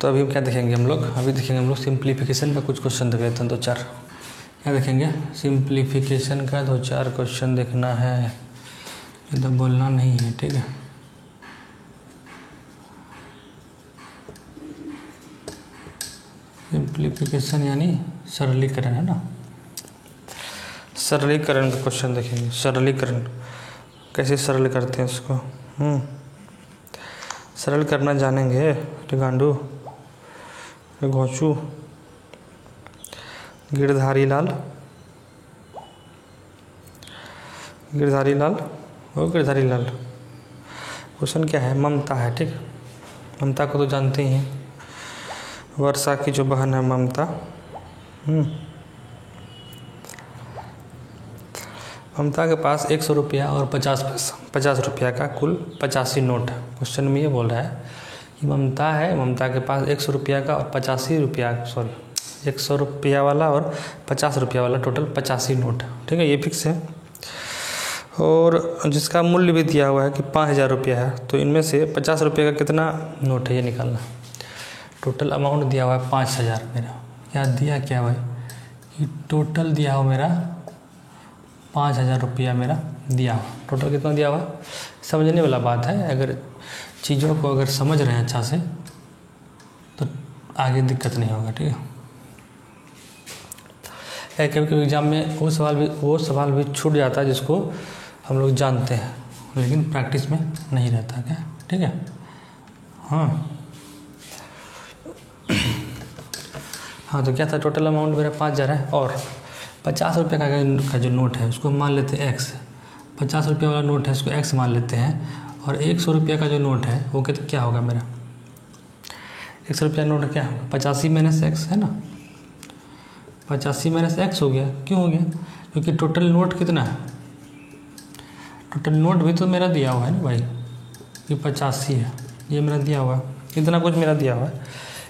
तो अभी क्या देखेंगे हम लोग? अभी देखेंगे हम लोग सिंप्लीफिकेशन का कुछ क्वेश्चन देख लेते हैं, 2-4। क्या देखेंगे? सिंप्लीफिकेशन का 2-4 क्वेश्चन देखना है, ये तो बोलना नहीं है, ठीक है। सिंप्लीफिकेशन यानी सरलीकरण, है ना। सरलीकरण का क्वेश्चन देखेंगे। सरलीकरण कैसे सरल करते हैं इसको, सरल करना जानेंगे। गांडू घोंचू गिरधारी लाल वो गिरधारी लाल। क्वेश्चन क्या है? ममता है, ठीक। ममता को तो जानते ही हैं, वर्षा की जो बहन है ममता। ममता के पास 100 रुपया और 50 पैसा, 50 रुपया का कुल 85 नोट है। क्वेश्चन में ये बोल रहा है कि ममता के पास 100 रुपया का और 100 रुपया वाला और 50 रुपया वाला टोटल 85 नोट है, ठीक है। ये फिक्स है और जिसका मूल्य भी दिया हुआ है कि 5000 रुपया है। तो इनमें से 50 रुपये का कितना नोट है ये निकालना। टोटल अमाउंट दिया हुआ है 5000 मेरा। क्या दिया क्या भाई? कि टोटल दिया हुआ मेरा 5000 रुपया मेरा दिया हुआ। टोटल कितना दिया हुआ? समझने वाला बात है। अगर चीज़ों को अगर समझ रहे हैं अच्छा से तो आगे दिक्कत नहीं होगा, ठीक है। कभी एग्जाम में वो सवाल भी छूट जाता है जिसको हम लोग जानते हैं लेकिन प्रैक्टिस में नहीं रहता, क्या, ठीक है। हाँ तो क्या था? टोटल अमाउंट मेरा 5000 है और 50 रुपये का जो नोट है उसको मान लेते हैं x। 50 रुपये वाला नोट है उसको x मान लेते हैं और 100 रुपये का जो नोट है वो क्या होगा मेरा? 100 रुपया नोट क्या होगा? 85 माइनस x, है ना। 85 माइनस x हो गया। क्यों हो गया? क्योंकि टोटल नोट कितना है? टोटल नोट भी तो मेरा दिया हुआ है ना भाई, कि 85 है, ये मेरा दिया हुआ है। इतना कुछ मेरा दिया हुआ है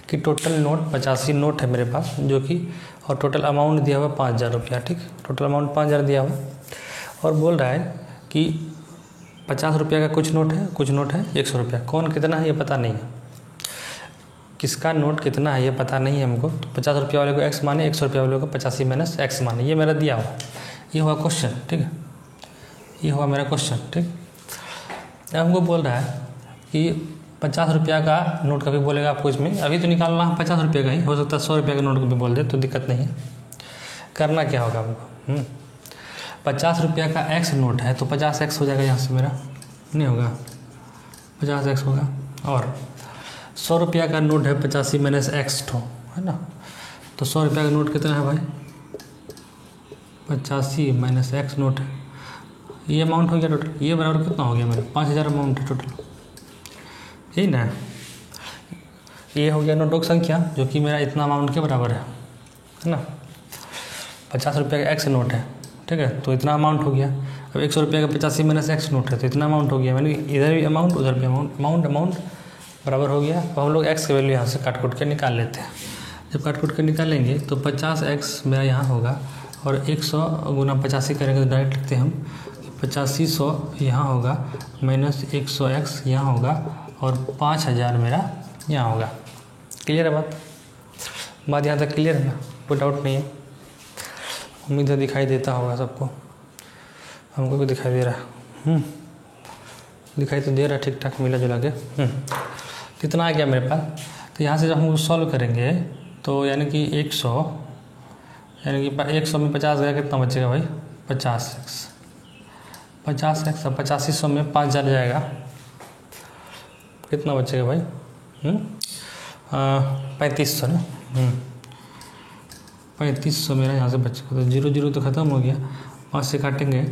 कि टोटल नोट 85 नोट है मेरे पास, जो कि और टोटल अमाउंट दिया हुआ है 5000 रुपया, ठीक। टोटल अमाउंट 5000 दिया हुआ और बोल रहा है कि 50 रुपया का कुछ नोट है 100 रुपया। कौन कितना है ये पता नहीं है, किसका नोट कितना है ये पता नहीं है हमको। तो 50 रुपया वाले को x माने, 100 रुपया वाले को 85 माइनस x माने, ये मेरा दिया हुआ। ये हुआ क्वेश्चन, ठीक है। ये हुआ मेरा क्वेश्चन, ठीक। अब हमको बोल रहा है कि 50 रुपया का नोट कभी बोलेगा आपको, इसमें अभी तो निकालना है 50 रुपये का ही, हो सकता है 100 रुपये का नोट कभी बोल दे तो दिक्कत नहीं है। करना क्या होगा हमको? 50 रुपया का x नोट है तो 50x हो जाएगा, यहाँ से मेरा नहीं होगा, 50x होगा। और 100 रुपया का नोट है 85 माइनस x ठो, है ना। तो 100 रुपया का नोट कितना है भाई? 85 माइनस x नोट है। ये अमाउंट हो गया टोटल। ये बराबर कितना हो गया मेरा? 5000 अमाउंट है टोटल, यही ना। ये हो गया नोटों की संख्या जो कि मेरा इतना अमाउंट के बराबर है ना। 50 रुपये का x नोट है, ठीक है, तो इतना अमाउंट हो गया। अब 100 रुपये का 85 माइनस x नोट है तो इतना अमाउंट हो गया। मैंने इधर भी अमाउंट उधर भी अमाउंट बराबर हो गया। अब हम लोग x की वैल्यू यहाँ से काट के निकाल लेते हैं। जब काट के निकालेंगे तो 50x मेरा यहाँ होगा और 100 गुना 85 करेंगे तो डायरेक्ट लिखते हैं हम 8500 यहाँ होगा माइनस 100x यहाँ होगा और 5000 मेरा यहाँ होगा। क्लियर है बात यहाँ तक क्लियर है ना? कोई डाउट नहीं है? उम्मीद है दिखाई देता होगा सबको, हमको भी दिखाई दे रहा है। दिखाई तो दे रहा है ठीक ठाक मिला जुला के। कितना आ गया मेरे पास? तो यहाँ से जब हम सॉल्व करेंगे तो यानी कि 100 में 50 गया, कितना बचेगा भाई? 50x और 8500 में 5000 जाएगा, कितना बचेगा भाई? 3500 ना। 3500 मेरा यहाँ से बचेगा। तो 0 तो ख़त्म हो गया, 5 से काटेंगे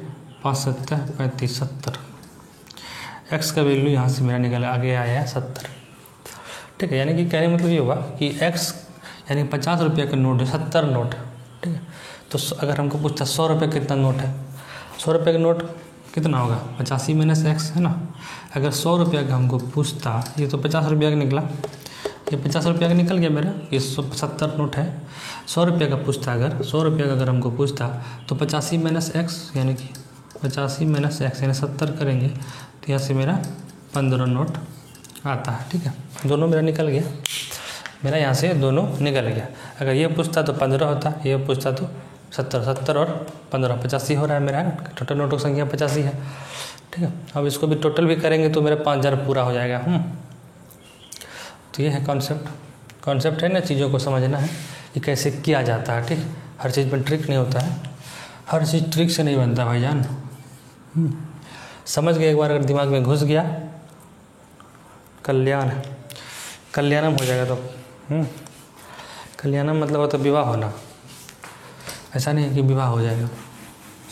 5 7 35 70। x का वैल्यू यहाँ से मेरा निकल आगे आया 70, ठीक है। यानी कि कहने मतलब ये हुआ कि x यानी 50 रुपये का नोट है, 70 नोट, ठीक है। तो अगर हमको पूछता 100 रुपये कितना नोट है, 100 रुपये का नोट कितना होगा? 85 माइनस x, है ना। अगर 100 रुपये का हमको पूछता, ये तो 50 रुपये का निकला, ये 50 रुपये का निकल गया मेरा, ये 70 नोट है। 100 रुपये का पूछता, अगर 100 रुपये का अगर हमको पूछता तो 85 माइनस x यानी कि 85 माइनस x यानी 70 करेंगे तो यहाँ से मेरा 15 नोट आता है। ठीक है, दोनों मेरा निकल गया, मेरा यहाँ से दोनों निकल गया। अगर ये पूछता तो 15 होता, ये पूछता तो 70 और 15 85 हो रहा है मेरा, टोटल नोटों की संख्या 85 है। ठीक है, अब इसको भी टोटल भी करेंगे तो मेरा 5000 पूरा हो जाएगा। तो ये है कॉन्सेप्ट है ना, चीज़ों को समझना है कि कैसे किया जाता है। ठीक, हर चीज़ में ट्रिक नहीं होता है, हर चीज़ ट्रिक से नहीं बनता भाईजान। समझ गए एक बार, अगर दिमाग में घुस गया कल्याणम हो जाएगा। तो कल्याणम मतलब होता है विवाह होना, ऐसा नहीं है कि विवाह हो जाएगा,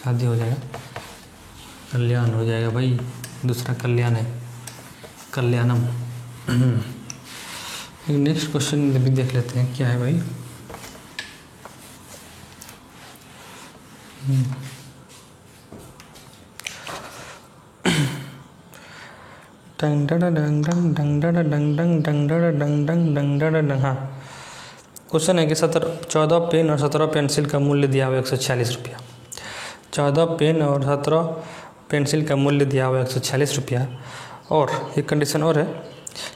शादी हो जाएगा, कल्याण हो जाएगा भाई। दूसरा कल्याण है, कल्याणम। नेक्स्ट क्वेश्चन भी देख लेते हैं, क्या है भाई। हाँ, क्वेश्चन है कि 14 पेन और 17 पेंसिल का मूल्य दिया हुआ 146 रुपया। 14 पेन और 17 पेंसिल का मूल्य दिया हुआ 146 रुपया, और एक कंडीशन और है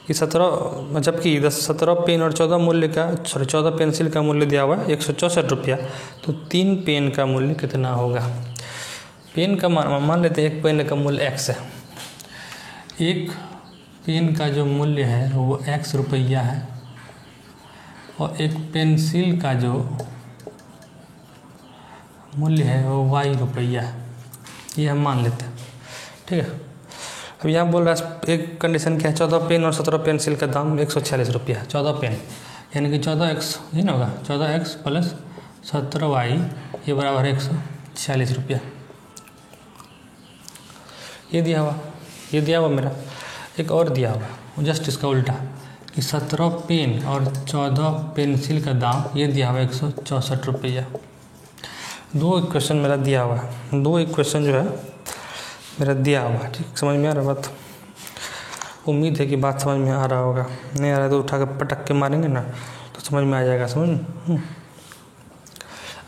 कि 17 पेन और 14 पेंसिल का मूल्य दिया हुआ 164 रुपया, तो 3 पेन का मूल्य कितना होगा। पेन का मान लेते हैं, एक पेन का मूल्य x है, एक पेन का जो मूल्य है वो x रुपया है, और एक पेंसिल का जो मूल्य है वो y रुपया है, ये हम मान लेते हैं। ठीक है, अब यहाँ बोल रहा है एक कंडीशन क्या है, 14 पेन और 17 पेंसिल का दाम 146 रुपया है। 14 पेन यानी कि 14x ये ना होगा, 14x प्लस 17y ये बराबर 146 रुपया। ये दिया हुआ मेरा। एक और दिया हुआ जस्ट इसका उल्टा कि 17 पेन और 14 पेंसिल का दाम ये दिया हुआ 164 रुपया। 2 इक्वेशन मेरा दिया हुआ है, 2 इक्वेशन जो है मेरा दिया हुआ है। ठीक, समझ में आ रहा बात? उम्मीद है कि बात समझ में आ रहा होगा, नहीं आ रहा है तो उठा के पटक के मारेंगे ना तो समझ में आ जाएगा। समझ में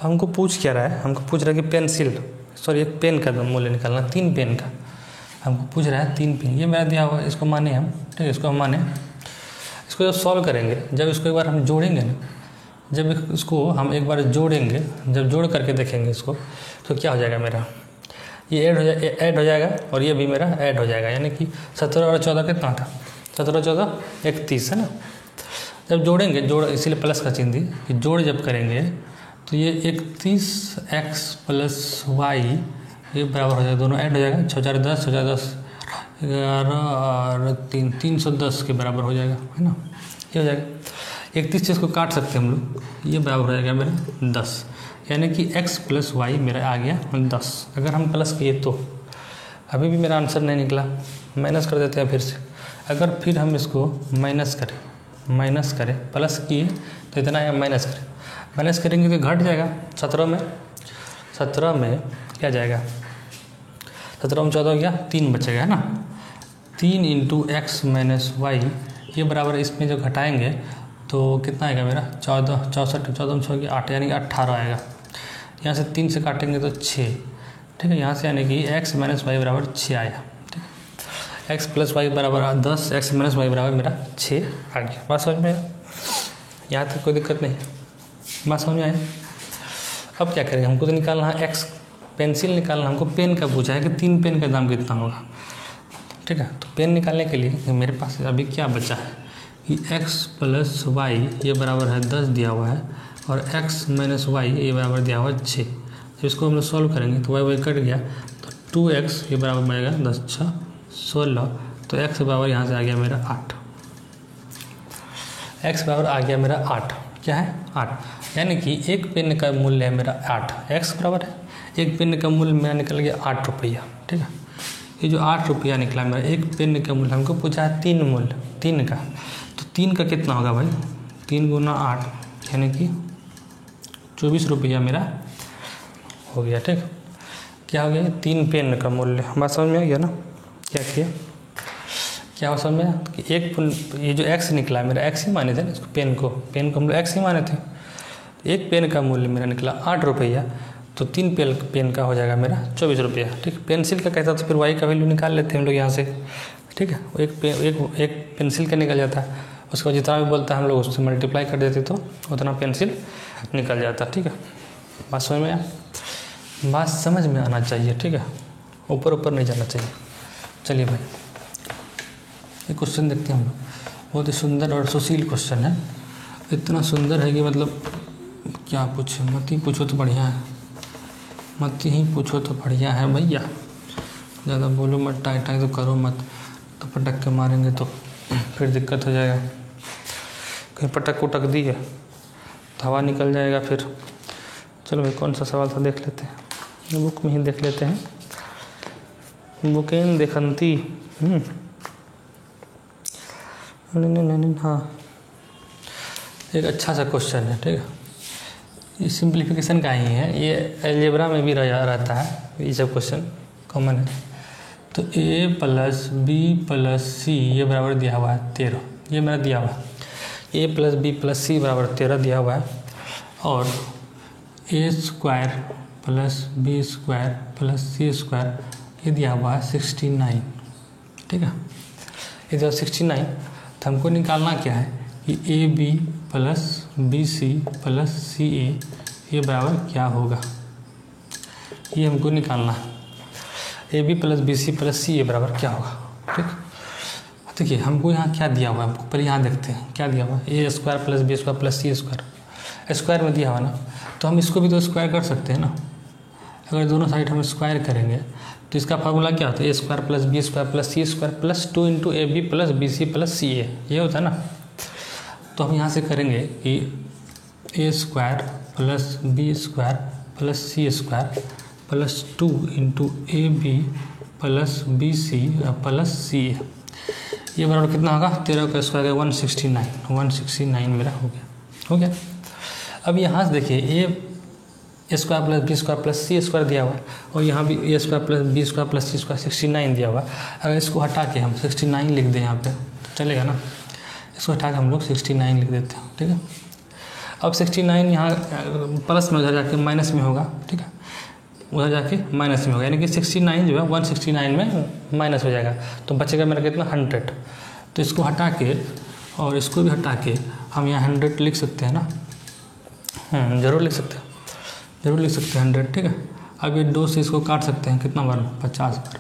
हमको पूछ क्या रहा है, हमको पूछ रहा है कि एक पेन का मूल्य निकालना, 3 पेन का हमको पूछ रहा है। 3 पेन ये मेरा दिया हुआ है, इसको माने हम। ठीक है, इसको हम माने, इसको जब सॉल्व करेंगे, जब इसको एक बार हम जोड़ेंगे ना, जब इसको हम एक बार जोड़ेंगे, जब जोड़ करके देखेंगे इसको, तो क्या हो जाएगा मेरा, ये ऐड हो जाएगा और ये भी मेरा ऐड हो जाएगा। यानी कि 17 और 14 कितना था, 17 14 31 है ना। जब जोड़ेंगे, इसीलिए प्लस का चिन्ह दी कि जोड़ जब करेंगे तो ये 31x प्लस y ये बराबर हो जाएगा, दोनों ऐड हो जाएगा। 6 4 10 11 और 310 के बराबर हो जाएगा, है ना। ये हो जाएगा 31 चीज़ को काट सकते हैं हम लोग, ये बराबर हो जाएगा मेरा 10, यानी कि x प्लस वाई मेरा आ गया 10। अगर हम प्लस किए तो अभी भी मेरा आंसर नहीं निकला, माइनस कर देते हैं फिर से। अगर फिर हम इसको माइनस करें, प्लस किए तो इतना है, माइनस करेंगे तो घट जाएगा। 17 में क्या जाएगा, 17 में 14 गया, 3 बचेगा, है ना। 3 इंटू x माइनस वाई ये बराबर, इसमें जो घटाएंगे तो कितना आएगा मेरा 14 में 6 की 8 यानी कि 18 आएगा। यहाँ से 3 से काटेंगे तो 6। ठीक है, यहाँ से यानी कि x माइनस वाई बराबर 6 आया। ठीक है, x प्लस वाई बराबर 10, x माइनस वाई बराबर मेरा 6 आ गया। बात समझ में आया? यहाँ तक कोई दिक्कत नहीं, बात समझ में आया? अब क्या करेंगे, हमको तो निकालना है x, पेंसिल निकालना, हमको पेन का पूछा है कि 3 पेन का दाम कितना होगा। ठीक है, तो पेन निकालने के लिए मेरे पास अभी क्या बचा है कि x प्लस वाई ये बराबर है 10 दिया हुआ है, और x माइनस वाई ये बराबर दिया हुआ है 6। तो इसको हम लोग सॉल्व करेंगे तो y कट गया, तो 2x ये बराबर बनेगा 10 6 16, तो x बराबर यहाँ से आ गया मेरा 8। x बराबर आ गया मेरा 8, क्या है 8, यानी कि एक पेन का मूल्य है मेरा 8, x बराबर है एक पेन का मूल्य मेरा निकल गया 8 रुपया। ठीक है, ये जो 8 रुपया निकला मेरा, एक पेन का मूल्य, हमको पूछा है 3 मूल्य 3 का, तो 3 का कितना होगा भाई, 3 गुना 8 यानी कि 24 रुपया मेरा हो गया। ठीक, क्या हो गया, 3 पेन का मूल्य। बात समझ में आ गया ना, क्या किया, क्या समझ में आया कि एक ये जो x निकला है मेरा, x ही माने थे ना इसको, पेन को हम लोग x ही माने थे। एक पेन का मूल्य मेरा निकला 8 रुपया, तो 3 पेन का हो जाएगा मेरा 24 रुपया। ठीक, पेंसिल का कहता तो फिर y का वैल्यू निकाल लेते हैं हम लोग यहाँ से, ठीक है। एक पेंसिल का निकल जाता है, उसको जितना भी बोलता है हम लोग उससे मल्टीप्लाई कर देते तो उतना पेंसिल निकल जाता। ठीक है, बात समझ में आना चाहिए। ठीक है, ऊपर ऊपर नहीं जाना चाहिए। चलिए भाई, ये क्वेश्चन देखते हैं हम लोग। बहुत ही सुंदर और सुशील क्वेश्चन है, इतना सुंदर है कि मतलब क्या पूछे, मत ही पूछो तो बढ़िया है, मत ही पूछो तो बढ़िया है भैया। ज़्यादा बोलो मत, टाई टाई तो करो मत, तो पटक के मारेंगे तो फिर दिक्कत हो जाएगा। कहीं पटक उटक दी है तो हवा निकल जाएगा फिर। चलो भाई, कौन सा सवाल था देख लेते हैं, बुक में ही देख लेते हैं। बुकेन देखंती हाँ, एक अच्छा सा क्वेश्चन है। ठीक है, ये सिंप्लीफिकेशन का ही है, ये अलजेब्रा में भी रहता है, ये सब क्वेश्चन कॉमन है। तो a + b + c ये बराबर दिया हुआ है 13, ये मेरा दिया हुआ है। a + b + c बराबर 13 दिया हुआ है, और a² + b² + c² ये दिया हुआ है 69। ठीक है, ये जो 69, तो हमको निकालना क्या है कि AB + BC + CA ये बराबर क्या होगा, ये हमको निकालना है। AB + BC + CA बराबर क्या होगा। ठीक, देखिए हमको यहाँ क्या दिया हुआ है, हमको पहले यहाँ देखते हैं क्या दिया हुआ है। A² + B² + C² स्क्वायर में दिया हुआ ना, तो हम इसको भी तो स्क्वायर कर सकते हैं ना। अगर दोनों साइड हम स्क्वायर करेंगे तो इसका फार्मूला क्या होता है, A² + B² + C² + 2 × AB + BC + CA ये होता है ना। तो हम यहाँ से करेंगे कि A² + B² + C² + 2 × AB + BC + CA ये बराबर कितना होगा, 13 का स्क्वायर 169 मेरा हो गया। अब यहाँ से देखिए A² + B² + C² दिया हुआ है, और यहाँ भी A² + B² + C² 69 दिया हुआ है। अगर इसको हटा के हम 69 लिख दें यहाँ पे तो चलेगा ना, इसको हटा के हम लोग 69 लिख देते हैं। ठीक है, अब 69 यहाँ प्लस में उधर जाके माइनस में होगा। ठीक है, उधर जाके माइनस में होगा, यानी कि 69 जो है 169 में माइनस हो जाएगा, तो बचेगा मेरा कितना 100। तो इसको हटा के और इसको भी हटा के हम यहाँ 100 लिख सकते हैं ना, ज़रूर लिख सकते हैं 100। ठीक है, अब ये 2 से इसको काट सकते हैं, कितना बार 50 बार।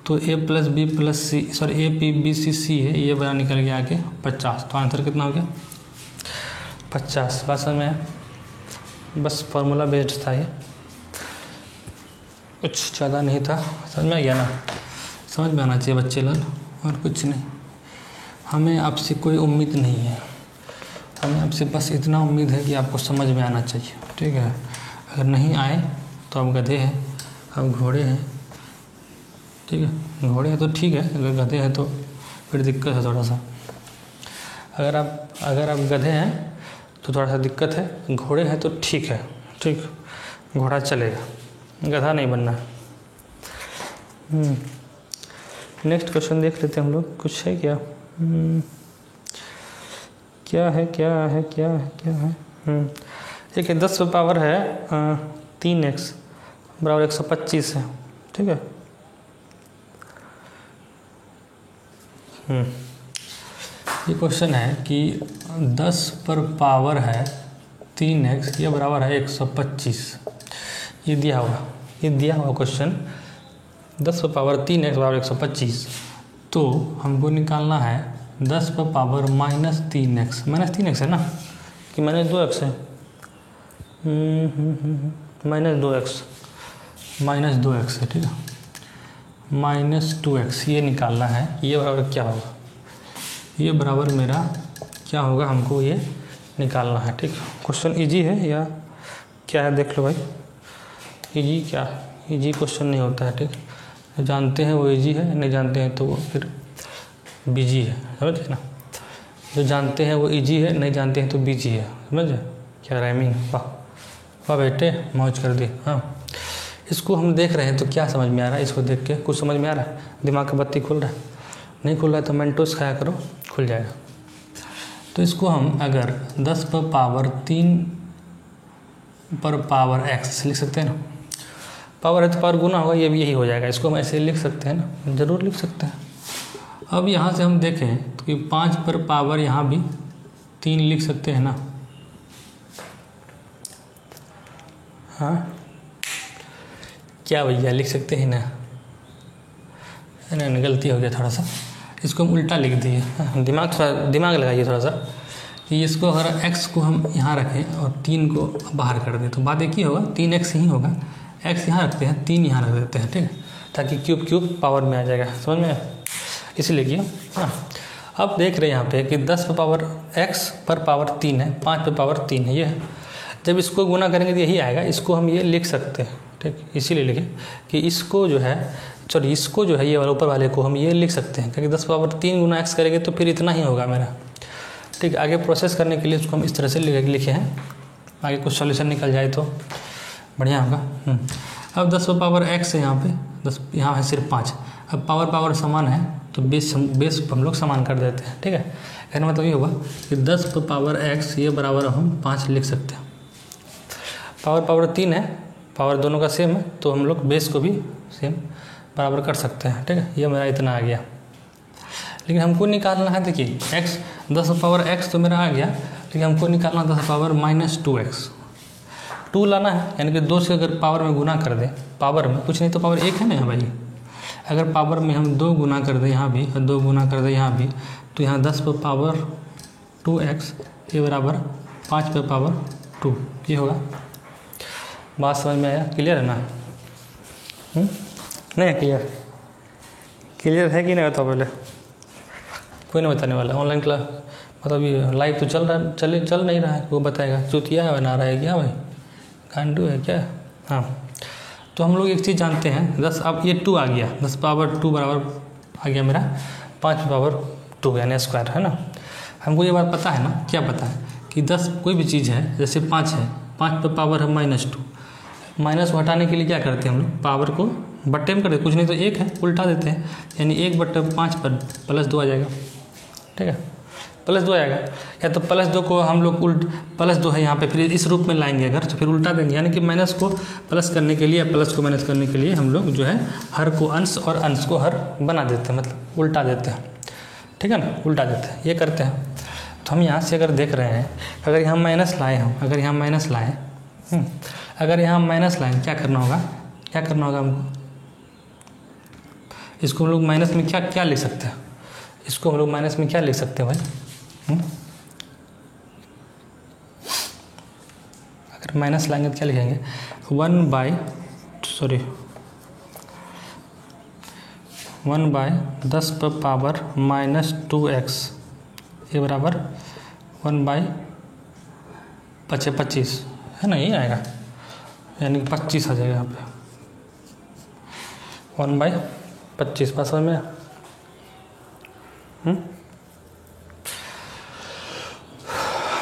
तो A + B + C A P B C C है, ये बड़ा निकल गया आगे 50। तो आंसर कितना हो गया 50। बात समझ में, बस फार्मूला बेस्ड था, ये कुछ ज़्यादा नहीं था। समझ में आ गया ना, समझ में आना चाहिए बच्चे लाल, और कुछ नहीं। हमें आपसे कोई उम्मीद नहीं है, हमें आपसे बस इतना उम्मीद है कि आपको समझ में आना चाहिए। ठीक है, अगर नहीं आए तो आप गधे हैं, आप घोड़े हैं। ठीक है, घोड़े हैं तो ठीक है, अगर गधे हैं तो फिर दिक्कत है थोड़ा सा। अगर आप गधे हैं तो थोड़ा सा दिक्कत है, घोड़े हैं तो ठीक है। ठीक, घोड़ा चलेगा, गधा नहीं बनना। नेक्स्ट क्वेश्चन देख लेते हैं हम लोग, कुछ है क्या, क्या है। देखिए 10 पे पावर है 3x बराबर 125 है। ठीक है, ये क्वेश्चन है कि 10 पर पावर है 3x ये बराबर है 125। ये दिया हुआ क्वेश्चन 10 पर पावर 3x बराबर 125। तो हमको निकालना है 10 पर पावर -3x है ना, कि -2x है, -2x है। ठीक है, -2x ये निकालना है, ये बराबर क्या होगा, ये बराबर मेरा क्या होगा, हमको ये निकालना है। ठीक, क्वेश्चन इजी है या क्या है देख लो भाई। इजी क्वेश्चन नहीं होता है। ठीक, जानते हैं वो इजी है, नहीं जानते हैं तो वो फिर बिजी है, समझे ना। जो जानते हैं वो इजी है, नहीं जानते हैं तो बिजी है, समझे। क्या राइमिंग, वाह बेटे, मौज कर दी। हाँ, इसको हम देख रहे हैं तो क्या समझ में आ रहा है, इसको देख के कुछ समझ में आ रहा है, दिमाग का बत्ती खुल रहा है। नहीं खुल रहा है तो मेंटोस खाया करो, खुल जाएगा। तो इसको हम अगर 10 पर पावर 3 पर पावर x लिख सकते हैं ना, पावर है तो पावर गुना होगा, ये भी यही हो जाएगा। इसको हम ऐसे लिख सकते हैं ना, ज़रूर लिख सकते हैं। अब यहाँ से हम देखें तो कि 5 पर पावर यहाँ भी 3 लिख सकते हैं ना। हाँ क्या भैया लिख सकते हैं ना, ना गलती हो गया थोड़ा सा, इसको हम उल्टा लिख दिए। दिमाग लगाइए थोड़ा सा कि इसको अगर x को हम यहाँ रखें और 3 को बाहर कर दें तो बात एक ही होगा, 3x ही होगा। x यहाँ रखते हैं, 3 यहाँ रख देते हैं, ठीक है, ताकि क्यूब पावर में आ जाएगा, समझ में, इसीलिए किया। हाँ अब देख रहे हैं यहाँ पे कि 10 पर पावर x पर पावर 3 है, 5 पर पावर 3 है, ये है। जब इसको गुना करेंगे तो यही आएगा, इसको हम ये लिख सकते हैं, ठीक, इसीलिए लिखे कि इसको जो है इसको जो है ये वाला ऊपर वाले को हम ये लिख सकते हैं, क्योंकि 10 पावर 3 गुना x करेंगे तो फिर इतना ही होगा मेरा, ठीक। आगे प्रोसेस करने के लिए इसको हम इस तरह से लिखे हैं, आगे कुछ सॉल्यूशन निकल जाए तो बढ़िया होगा। अब 10 पावर x है यहाँ पे, 10 यहाँ है सिर्फ 5। अब पावर समान है तो बेस हम लोग समान कर देते हैं, ठीक है। कहने मतलब ये होगा कि 10 पावर x ये बराबर हम 5 लिख सकते हैं। पावर 3 है, पावर दोनों का सेम है तो हम लोग बेस को भी सेम बराबर कर सकते हैं, ठीक है। ये मेरा इतना आ गया, लेकिन हमको निकालना है, देखिए x 10 पावर x तो मेरा आ गया, लेकिन हमको निकालना 10 पावर -2x, 2 लाना है, यानी कि 2 से अगर पावर में गुना कर दें, पावर में कुछ नहीं तो पावर 1 है ना भाई, अगर पावर में हम 2 गुना कर दें यहाँ भी और 2 गुना कर दें यहाँ भी, तो यहाँ 10 पर पावर 2x ये बराबर 5 पर पावर 2 ये होगा। बात समझ में आया, क्लियर है ना? नहीं क्लियर है कि नहीं बताओ पहले, कोई नहीं बताने वाला। ऑनलाइन क्लास मतलब ये लाइव तो चल नहीं रहा है, वो बताएगा चुतिया बना रहा है क्या भाई, गांडू है क्या? हाँ तो हम लोग एक चीज़ जानते हैं, 10 अब ये 2 आ गया, 10 पावर 2 बराबर आ गया मेरा 5 पावर 2 यानी स्क्वायर, है ना। हमको ये बात पता है ना, क्या पता है कि 10 कोई भी चीज़ है, जैसे 5 है, 5 पर पावर है -2, माइनस को हटाने के लिए क्या करते हैं हम लोग, पावर को बट्टे में कर देते, कुछ नहीं तो 1 है उल्टा देते हैं, यानी 1/5 पर +2 आ जाएगा, ठीक है, +2 आएगा। या तो +2 को हम लोग +2 है यहाँ पे, फिर इस रूप में लाएंगे अगर तो फिर उल्टा देंगे, यानी कि माइनस को प्लस करने के लिए, प्लस को माइनस करने के लिए हम लोग जो है हर को अंश और अंश को हर बना देते हैं, मतलब उल्टा देते हैं, ठीक है ना, उल्टा देते हैं, ये करते हैं। तो हम यहाँ से अगर देख रहे हैं, अगर यहाँ माइनस लाए हम, अगर यहाँ माइनस लाएँ, अगर यहाँ माइनस लाएँ क्या करना होगा हमको, इसको हम लोग माइनस में क्या लिख सकते हैं, इसको हम लोग माइनस में क्या लिख सकते हैं भाई, अगर माइनस लाएंगे तो क्या लिखेंगे, 1/10 पर पावर -2x ये बराबर 1/25 है ना, यही आएगा, यानी कि 25 आ जाएगा यहाँ पे, 1/25 बात समझ में।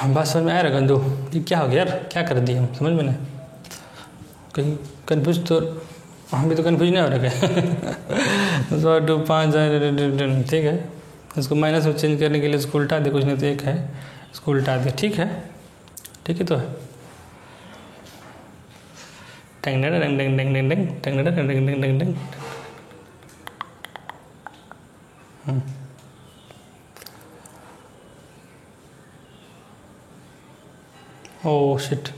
बात समझ में आया गंदू, ये क्या हो गया यार, क्या कर दिए हम, समझ में नहीं, कहीं कन्फ्यूज तो हम भी तो कन्फ्यूज नहीं हो रहे क्या 2 5 ठीक है, इसको माइनस में चेंज करने के लिए इसको उल्टा दे, कुछ नहीं तो 1 है, इसको उल्टा दे, ठीक है तो है। टंग टंग टंग टंग टंग टंग टंग टंग टंग टंग। ओह शिट,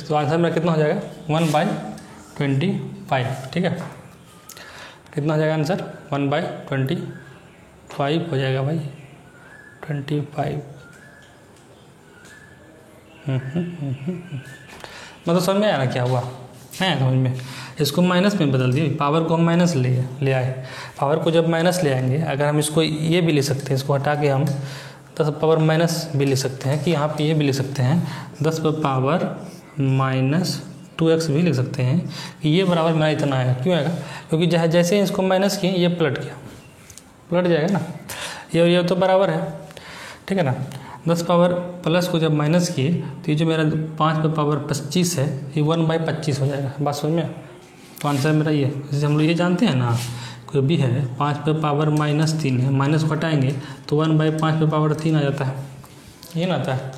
तो आंसर मेरा कितना हो जाएगा, 1/25, ठीक है, कितना हो जाएगा आंसर, 1/25 हो जाएगा भाई, 25। मतलब समझ में आया ना क्या हुआ है, समझ में, इसको माइनस में बदल दिए, पावर को हम माइनस ले आए, पावर को जब माइनस ले आएंगे, अगर हम इसको ये भी ले सकते हैं, इसको हटा के हम 10 पावर माइनस भी ले सकते हैं, कि यहाँ पे ये भी ले सकते हैं 10 पर पावर -2x भी लिख सकते हैं, कि ये बराबर मेरा इतना आएगा, क्यों आएगा, क्योंकि जैसे ही इसको माइनस किए ये पलट जाएगा ना, ये तो बराबर है, ठीक है ना। 10 पावर प्लस को जब माइनस किए तो ये जो मेरा 5 पर पावर 25 है, ये 1/25 हो जाएगा, बात समझ में। तो आंसर मेरा ये, जैसे हम लोग ये जानते हैं ना, कोई भी है 5 पर पावर -3 है, माइनस को हटाएंगे तो 1/5 पर पावर 3 आ जाता है, ये ना आता है।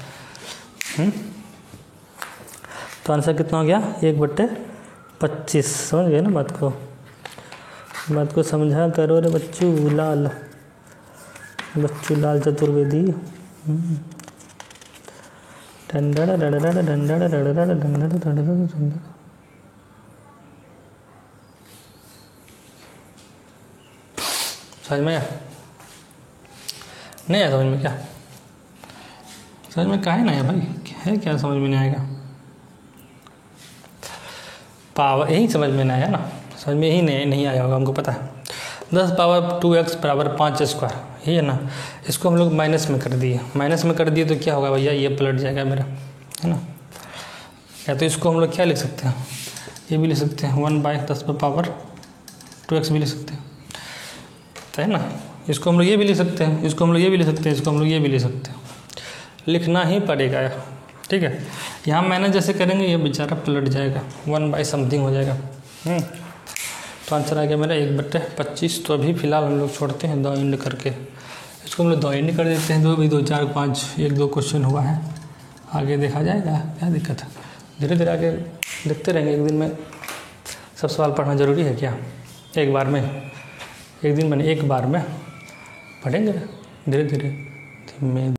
तो आंसर कितना हो गया, 1/5 25 समझ गए ना बात को समझा करो रे बच्चू लाल चतुर्वेदी। समझ में आया? नहीं आया समझ में? क्या समझ में काहे ना आया भाई? है क्या समझ में नहीं आएगा? पावर यही समझ में नहीं आया ना, समझ में यही नहीं आया होगा, हमको पता है। 10 पावर 2x बराबर 5 स्क्वायर, यही है ना। इसको हम लोग माइनस में कर दिए तो क्या होगा भैया? ये पलट जाएगा मेरा, है ना। या तो इसको हम लोग क्या लिख सकते हैं, ये भी लिख सकते हैं 1/10 पावर 2x भी लिख सकते हैं, है ना। इसको हम लोग ये भी लिख सकते हैं, इसको हम लोग ये भी लिख सकते हैं, इसको हम लोग ये भी लिख सकते हैं। लिखना ही पड़ेगा, ठीक है। यहाँ माइनस जैसे करेंगे ये बेचारा पलट जाएगा, 1/समथिंग हो जाएगा। तो आंसर आ गया मेरा 1/25। तो अभी फ़िलहाल हम लोग छोड़ते हैं दो एंड करके, इसको हम लोग दो एंड कर देते हैं। 2 2 2 4 5 1 2 क्वेश्चन हुआ है, आगे देखा जाएगा, क्या दिक्कत है। धीरे धीरे आगे देखते रहेंगे। एक दिन में सब सवाल पढ़ना ज़रूरी है क्या? एक बार में, एक दिन मैंने एक बार में पढ़ेंगे धीरे धीरे।